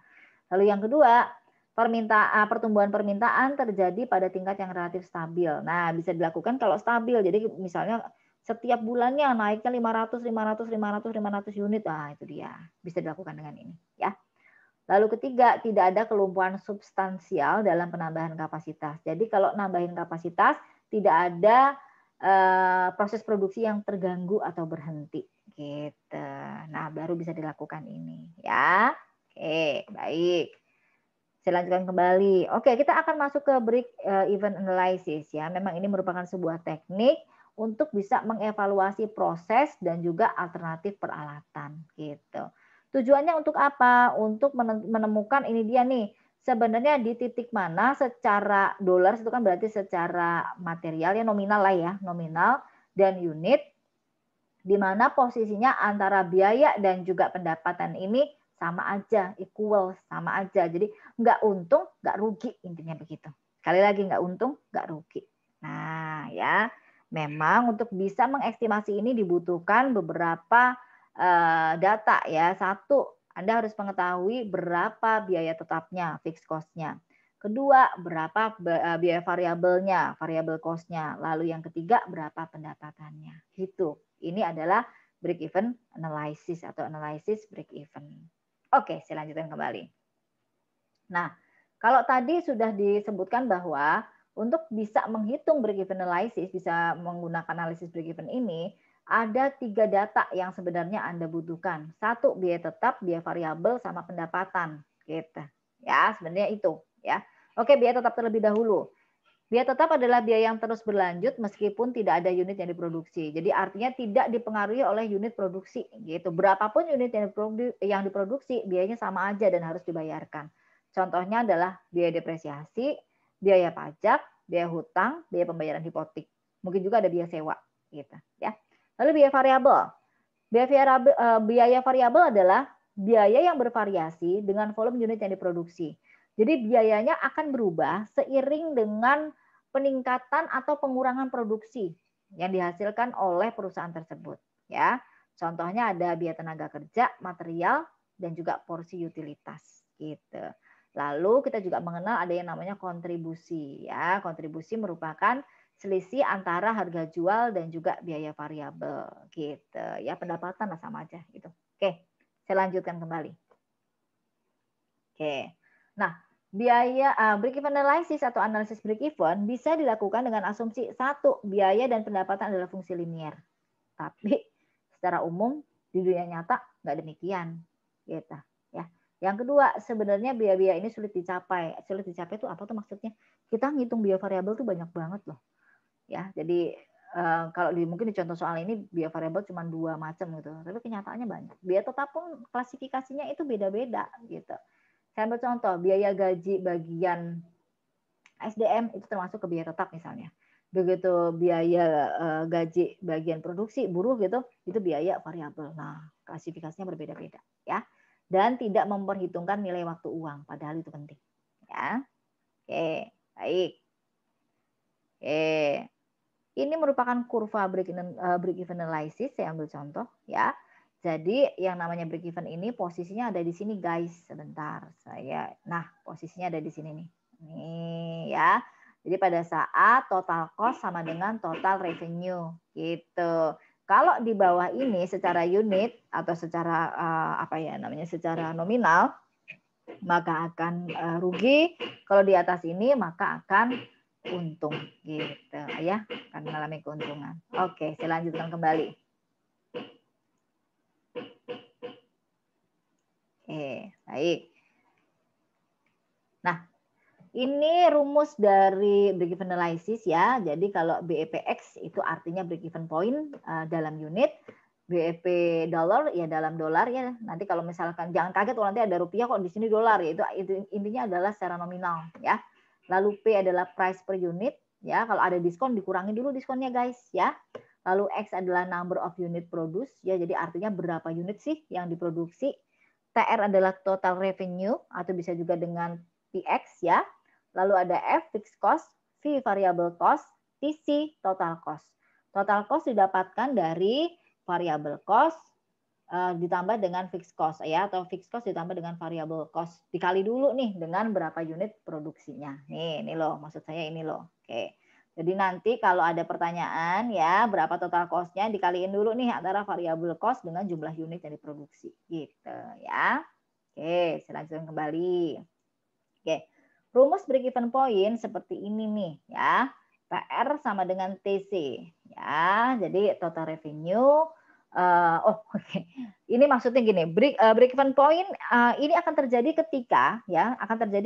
Lalu yang kedua, pertumbuhan permintaan terjadi pada tingkat yang relatif stabil. Nah, bisa dilakukan kalau stabil. Jadi misalnya setiap bulannya naiknya 500 unit. Nah, itu dia. Bisa dilakukan dengan ini, ya. Lalu ketiga, tidak ada kelumpuhan substansial dalam penambahan kapasitas. Jadi kalau nambahin kapasitas, tidak ada proses produksi yang terganggu atau berhenti. Gitu. Nah, baru bisa dilakukan ini, ya. Oke, baik. Saya lanjutkan kembali. Oke, kita akan masuk ke break event analysis ya. Memang ini merupakan sebuah teknik untuk bisa mengevaluasi proses dan juga alternatif peralatan gitu. Tujuannya untuk apa? Untuk menemukan ini dia nih. Sebenarnya di titik mana secara dolar itu kan berarti secara material ya nominal lah ya, nominal dan unit di mana posisinya antara biaya dan juga pendapatan ini sama aja, equal, sama aja. Jadi nggak untung, nggak rugi, intinya begitu. Sekali lagi nggak untung, nggak rugi. Nah ya, memang untuk bisa mengestimasi ini dibutuhkan beberapa data ya. Satu, Anda harus mengetahui berapa biaya tetapnya, fixed cost-nya. Kedua, berapa biaya variabelnya, variable cost-nya. Lalu yang ketiga, berapa pendapatannya. Gitu. Ini adalah break even analysis atau analysis break even. Oke, saya lanjutkan kembali. Nah, kalau tadi sudah disebutkan bahwa untuk bisa menghitung break even analysis, bisa menggunakan analisis break even ini, ada 3 data yang sebenarnya Anda butuhkan. Satu, biaya tetap, biaya variabel, sama pendapatan. Gitu. Ya, sebenarnya itu. Ya. Oke, biaya tetap terlebih dahulu. Biaya tetap adalah biaya yang terus berlanjut meskipun tidak ada unit yang diproduksi. Jadi artinya tidak dipengaruhi oleh unit produksi gitu. Berapapun unit yang diproduksi, biayanya sama aja dan harus dibayarkan. Contohnya adalah biaya depresiasi, biaya pajak, biaya hutang, biaya pembayaran hipotek. Mungkin juga ada biaya sewa gitu ya. Lalu biaya variabel. Biaya variabel adalah biaya yang bervariasi dengan volume unit yang diproduksi. Jadi biayanya akan berubah seiring dengan peningkatan atau pengurangan produksi yang dihasilkan oleh perusahaan tersebut. Ya, contohnya ada biaya tenaga kerja, material, dan juga porsi utilitas. Gitu. Lalu kita juga mengenal ada yang namanya kontribusi. Ya, kontribusi merupakan selisih antara harga jual dan juga biaya variabel gitu. Ya pendapatan lah sama aja gitu. Oke, saya lanjutkan kembali. Oke. Nah, biaya break even analysis atau analisis break even bisa dilakukan dengan asumsi satu, biaya dan pendapatan adalah fungsi linier. Tapi secara umum di dunia nyata nggak demikian, gitu ya. Yang kedua, sebenarnya biaya-biaya ini sulit dicapai. Sulit dicapai itu apa tuh maksudnya? Kita ngitung biaya variabel tuh banyak banget loh, ya. Jadi kalau mungkin di contoh soal ini biaya variabel cuma 2 macam gitu, tapi kenyataannya banyak. Biaya tetap pun klasifikasinya itu beda-beda gitu. Saya ambil contoh, biaya gaji bagian SDM itu termasuk ke biaya tetap misalnya. Begitu biaya gaji bagian produksi buruh gitu, itu biaya variabel. Nah, klasifikasinya berbeda-beda ya. Dan tidak memperhitungkan nilai waktu uang, padahal itu penting. Ya. Oke, baik. Oke. Ini merupakan kurva break even analysis, saya ambil contoh ya. Jadi yang namanya break even ini posisinya ada di sini guys. Sebentar, nah posisinya ada di sini nih. Nih ya. Jadi pada saat total cost sama dengan total revenue gitu. Kalau di bawah ini secara unit atau secara secara nominal maka akan rugi. Kalau di atas ini maka akan untung gitu ya, akan mengalami keuntungan. Oke, saya lanjutkan kembali. Oke, baik. Nah, ini rumus dari break even analysis ya. Jadi kalau BEPX itu artinya break even point dalam unit, BEP dollar ya dalam dolar ya. Nanti kalau misalkan jangan kaget kalau nanti ada rupiah kok di sini dolar ya. Itu intinya adalah secara nominal ya. Lalu P adalah price per unit ya. Kalau ada diskon dikurangi dulu diskonnya guys ya. Lalu X adalah number of unit produce ya. Jadi artinya berapa unit sih yang diproduksi. TR adalah total revenue atau bisa juga dengan PX ya. Lalu ada F fixed cost, V variable cost, TC total cost. Total cost didapatkan dari variable cost ditambah dengan fixed cost ya, atau fixed cost ditambah dengan variable cost. Dikali dulu nih dengan berapa unit produksinya. Nih, ini loh, maksud saya ini loh. Oke. Jadi nanti kalau ada pertanyaan ya, berapa total cost-nya dikaliin dulu nih antara variable cost dengan jumlah unit yang diproduksi. Gitu ya. Oke, saya lanjutkan kembali. Oke. Rumus break even point seperti ini nih ya. PR sama dengan TC ya. Jadi total revenue Ini maksudnya gini, break even point ini akan terjadi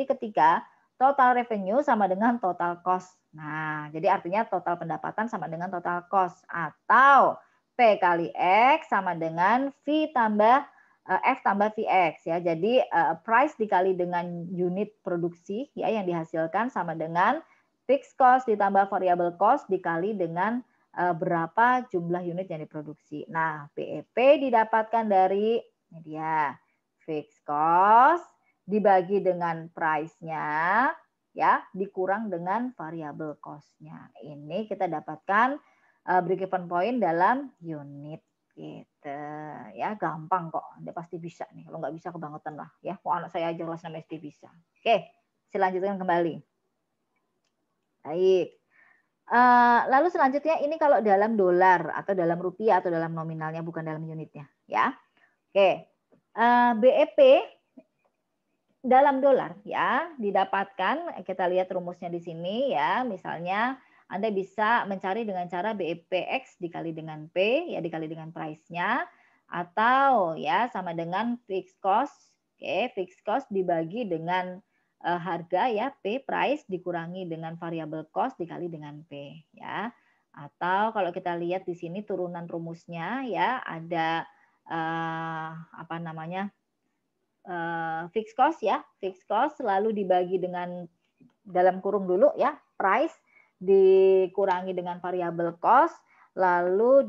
ketika total revenue sama dengan total cost. Nah, jadi artinya total pendapatan sama dengan total cost atau P kali X sama dengan V tambah F tambah VX ya. Jadi price dikali dengan unit produksi ya yang dihasilkan sama dengan fixed cost ditambah variable cost dikali dengan berapa jumlah unit yang diproduksi. Nah, BEP didapatkan dari ini dia fixed cost dibagi dengan price-nya ya, dikurang dengan variable cost-nya. Ini kita dapatkan break even point dalam unit gitu. Ya, gampang kok. Anda pasti bisa nih. Kalau nggak bisa kebangetan lah ya. Kok anak saya aja kelas 6 SD bisa. Oke, saya lanjutkan kembali. Baik. Lalu selanjutnya ini kalau dalam dolar atau dalam rupiah atau dalam nominalnya bukan dalam unitnya ya. Oke. BEP dalam dolar ya didapatkan, kita lihat rumusnya di sini ya. Misalnya Anda bisa mencari dengan cara BEPX dikali dengan P ya dikali dengan price-nya atau ya sama dengan fixed cost. Oke, fixed cost dibagi dengan harga ya P price dikurangi dengan variable cost dikali dengan P ya. Atau kalau kita lihat di sini turunan rumusnya ya ada fixed cost ya, fixed cost lalu dibagi dengan dalam kurung dulu ya price dikurangi dengan variable cost lalu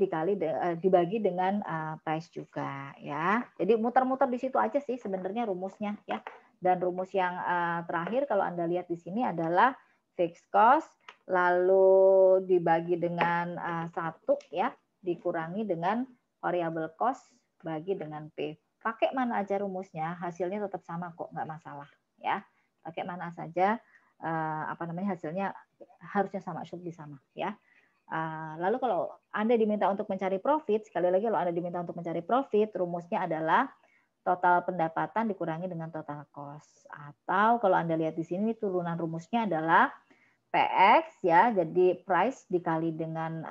dibagi dengan price juga ya. Jadi muter-muter di situ aja sih sebenarnya rumusnya ya. Dan rumus yang terakhir kalau Anda lihat di sini adalah fixed cost lalu dibagi dengan 1 ya, dikurangi dengan variable cost bagi dengan P. Pakai mana aja rumusnya, hasilnya tetap sama kok, nggak masalah ya. Pakai mana saja hasilnya harusnya sama, should be sama ya. Lalu kalau Anda diminta untuk mencari profit, sekali lagi kalau Anda diminta untuk mencari profit, rumusnya adalah total pendapatan dikurangi dengan total cost. Atau kalau Anda lihat di sini turunan rumusnya adalah PX ya, jadi price dikali dengan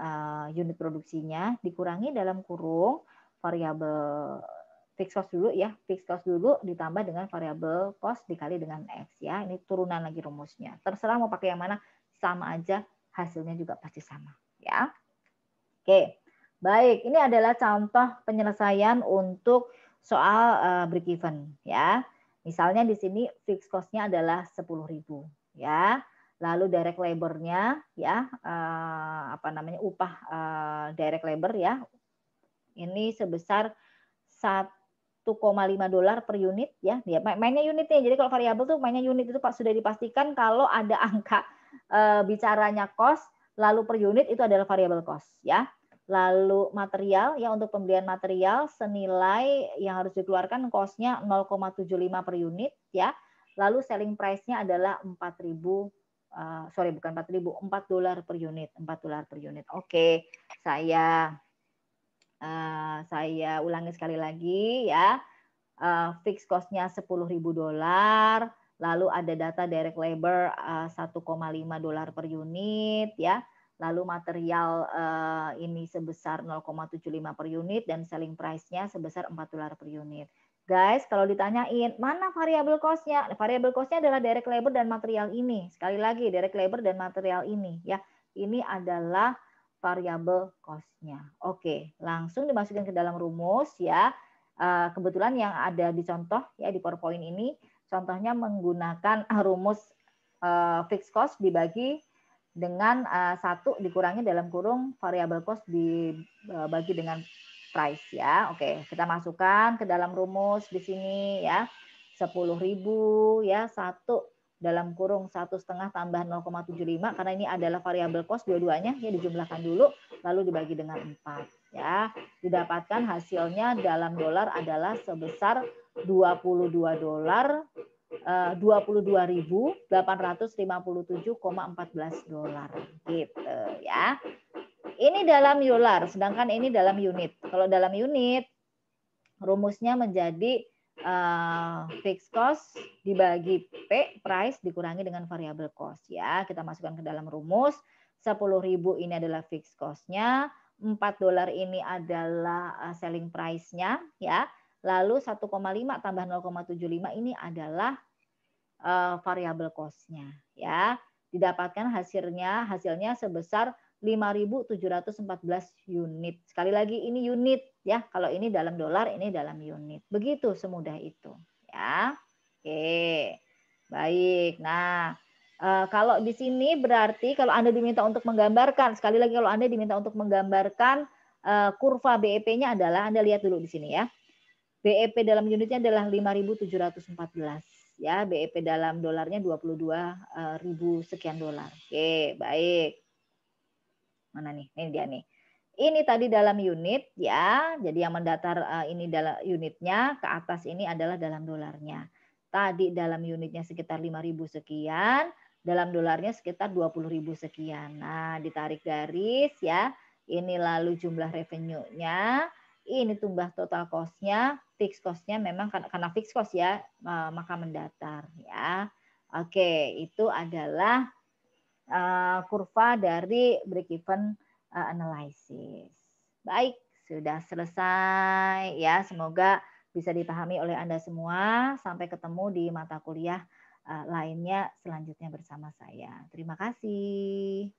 unit produksinya dikurangi dalam kurung variabel fixed cost dulu ya, fixed cost dulu ditambah dengan variabel cost dikali dengan X ya. Ini turunan lagi rumusnya. Terserah mau pakai yang mana, sama aja, hasilnya juga pasti sama ya. Oke. Baik, ini adalah contoh penyelesaian untuk soal break even ya. Misalnya di sini fixed cost-nya adalah 10.000 ya. Lalu direct labor-nya ya upah direct labor ya. Ini sebesar 1,5 dolar per unit ya. Dia mainnya unitnya. Jadi kalau variabel tuh mainnya unit itu Pak sudah dipastikan kalau ada angka bicaranya cost lalu per unit itu adalah variable cost ya. Lalu material ya, untuk pembelian material senilai yang harus dikeluarkan cost-nya 0,75 per unit ya. Lalu selling price-nya adalah 4.000 bukan 4.000, 4 dolar per unit, 4 dolar per unit. Oke, saya ulangi sekali lagi ya. Fixed cost-nya 10.000 dolar, lalu ada data direct labor 1,5 dolar per unit ya. Lalu material ini sebesar 0,75 per unit dan selling price-nya sebesar 4 dolar per unit. Guys, kalau ditanyain mana variabel cost-nya? Variabel cost-nya adalah direct labor dan material ini. Sekali lagi, direct labor dan material ini ya. Ini adalah variabel cost-nya. Oke, langsung dimasukkan ke dalam rumus ya. Kebetulan yang ada di contoh ya di PowerPoint ini, contohnya menggunakan rumus fixed cost dibagi dengan 1 dikurangi dalam kurung variable cost dibagi dengan price ya. Oke, kita masukkan ke dalam rumus di sini ya. 10.000 ya, 1 dalam kurung 1,5 tambah 0,75 karena ini adalah variable cost dua-duanya ya, dijumlahkan dulu lalu dibagi dengan 4 ya. Didapatkan hasilnya dalam dolar adalah sebesar 22 dolar 22.857,14 dolar gitu ya. Ini dalam dolar, sedangkan ini dalam unit. Kalau dalam unit rumusnya menjadi fixed cost dibagi P price dikurangi dengan variable cost ya. Kita masukkan ke dalam rumus. 10.000 ini adalah fixed cost-nya, 4 dolar ini adalah selling price-nya ya. Lalu 1,5 tambah 0,75 ini adalah variable cost-nya ya. Didapatkan hasilnya sebesar 5.714 unit. Sekali lagi ini unit ya. Kalau ini dalam dolar, ini dalam unit. Begitu semudah itu ya. Oke. Baik. Nah, kalau di sini berarti kalau Anda diminta untuk menggambarkan, sekali lagi kalau Anda diminta untuk menggambarkan kurva BEP-nya adalah, Anda lihat dulu di sini ya. BEP dalam unitnya adalah 5.714 ya. BEP dalam dolarnya 22.000 sekian dolar. Oke, baik. Mana nih? Ini dia nih. Ini tadi dalam unit ya. Jadi yang mendatar ini dalam unitnya, ke atas ini adalah dalam dolarnya. Tadi dalam unitnya sekitar 5.000 sekian, dalam dolarnya sekitar 20.000 sekian. Nah, ditarik garis ya. Ini lalu jumlah revenue-nya, ini tumbah total cost-nya, fixed cost-nya memang karena fixed cost ya, maka mendatar ya. Oke, itu adalah kurva dari break even analysis. Baik, sudah selesai ya. Semoga bisa dipahami oleh Anda semua. Sampai ketemu di mata kuliah lainnya selanjutnya bersama saya. Terima kasih.